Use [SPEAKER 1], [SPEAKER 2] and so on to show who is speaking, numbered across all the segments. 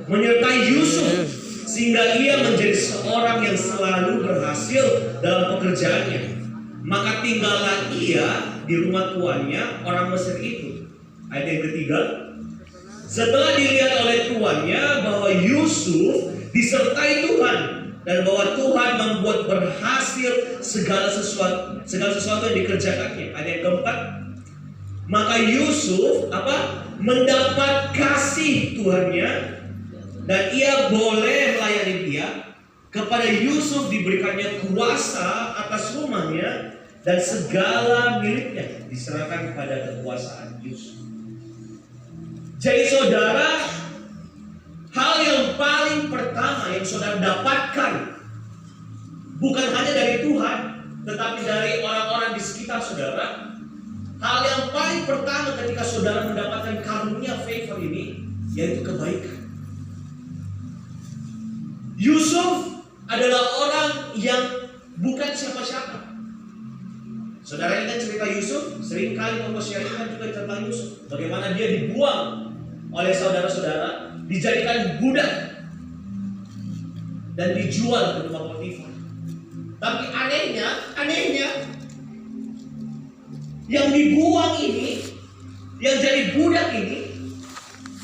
[SPEAKER 1] menyertai Yusuf sehingga ia menjadi seorang yang selalu berhasil dalam pekerjaannya. Maka tinggallah ia di rumah tuannya, orang Mesir itu. Ayat yang ketiga, setelah dilihat oleh tuannya bahwa Yusuf disertai Tuhan dan bahwa Tuhan membuat berhasil segala sesuatu yang dikerjakannya. Ayat yang keempat, maka Yusuf mendapat kasih Tuhannya dan ia boleh melayani dia. Kepada Yusuf diberikannya kuasa atas rumahnya dan segala miliknya diserahkan kepada kekuasaan Yusuf. Jadi saudara, hal yang paling pertama yang saudara dapatkan bukan hanya dari Tuhan, tetapi dari orang-orang di sekitar saudara. Hal yang paling pertama ketika saudara mendapatkan karunia favor ini, yaitu kebaikan. Yusuf adalah orang yang bukan siapa-siapa. Saudara ingat cerita Yusuf? Seringkali mempersiapkan juga tentang Yusuf. Bagaimana dia dibuang oleh saudara-saudara, dijadikan budak dan dijual ke rumah Potifar. Tapi anehnya yang dibuang ini, yang jadi budak ini,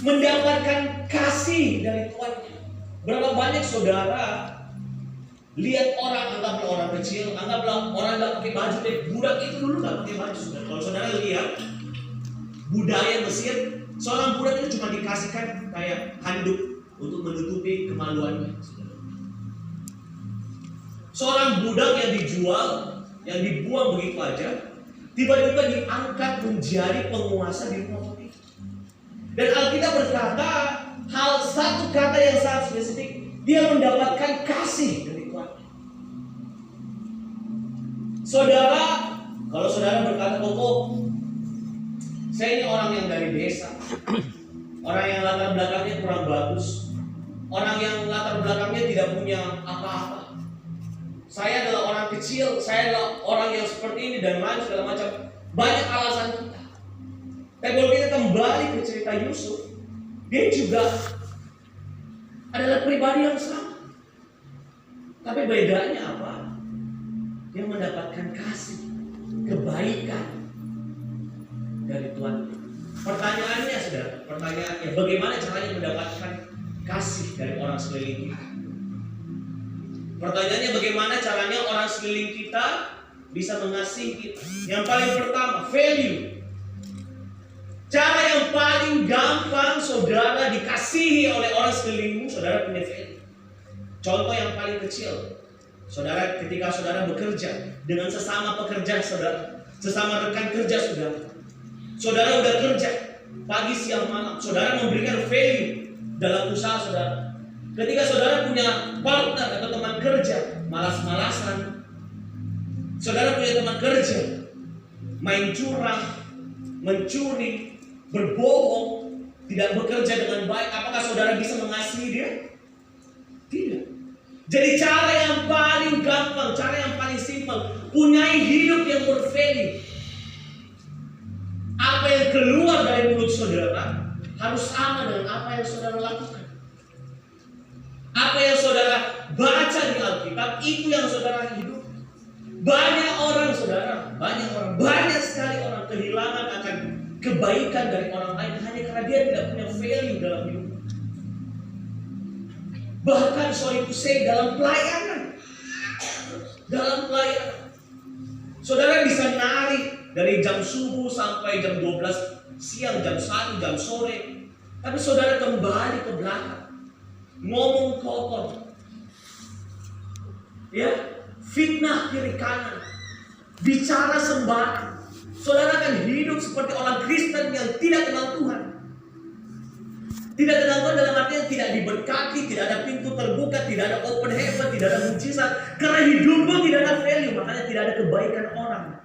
[SPEAKER 1] mendapatkan kasih dari tuannya. Berapa banyak saudara lihat orang, anggaplah orang kecil, anggaplah orang nggak pakai baju, budak itu dulu nggak pakai baju. Kalau saudara lihat budaya Mesir, seorang budak itu cuma dikasihkan kayak handuk untuk menutupi kemaluannya. Seorang budak yang dijual, yang dibuang begitu aja, tiba-tiba diangkat menjadi penguasa di rumah Potifar. Dan Alkitab berkata satu kata yang sangat spesifik, dia mendapatkan kasih dari Tuhan. Saudara, kalau saudara berkata, saya ini orang yang dari desa, orang yang latar belakangnya kurang bagus, orang yang latar belakangnya tidak punya apa-apa, saya adalah orang kecil, saya adalah orang yang seperti ini dan lain segala macam. Banyak alasan kita. Tapi kalau kita kembali ke cerita Yusuf, dia juga adalah pribadi yang sama. Tapi bedanya apa? Dia mendapatkan kasih, kebaikan dari Tuhan. Pertanyaannya, bagaimana caranya mendapatkan kasih dari orang sekeliling kita? Pertanyaannya, bagaimana caranya orang sekeliling kita bisa mengasihi kita? Yang paling pertama, value. Cara yang paling gampang saudara dikasihi oleh orang sekelilingmu, saudara punya value. Contoh yang paling kecil, saudara ketika saudara bekerja dengan sesama pekerja saudara, sesama rekan kerja saudara udah kerja pagi siang malam, saudara memberikan value dalam usaha saudara. Ketika saudara punya partner atau teman kerja malas-malasan, saudara punya teman kerja main curang, mencuri, berbohong, tidak bekerja dengan baik, apakah saudara bisa mengasihi dia? Tidak. Jadi cara yang paling gampang, cara yang paling simpel, punyai hidup yang bervalue. Apa yang keluar dari mulut saudara harus sama dengan apa yang saudara lakukan. Apa yang saudara baca di Alkitab, itu yang saudara hidup. Banyak sekali orang kehilangan akan kebaikan dari orang lain hanya karena dia tidak punya value dalam hidup. Bahkan dalam pelayanan. Saudara bisa narik dari jam subuh sampai jam 12 siang, jam 1, jam sore. Tapi saudara kembali ke belakang, ngomong kotor, fitnah kiri kanan, bicara sembarang. Saudara akan hidup seperti orang Kristen yang tidak kenal Tuhan. Tidak kenal Tuhan dalam artian tidak diberkati, tidak ada pintu terbuka, tidak ada open heaven, tidak ada mujizat. Karena hidupmu tidak ada value, makanya tidak ada kebaikan orang.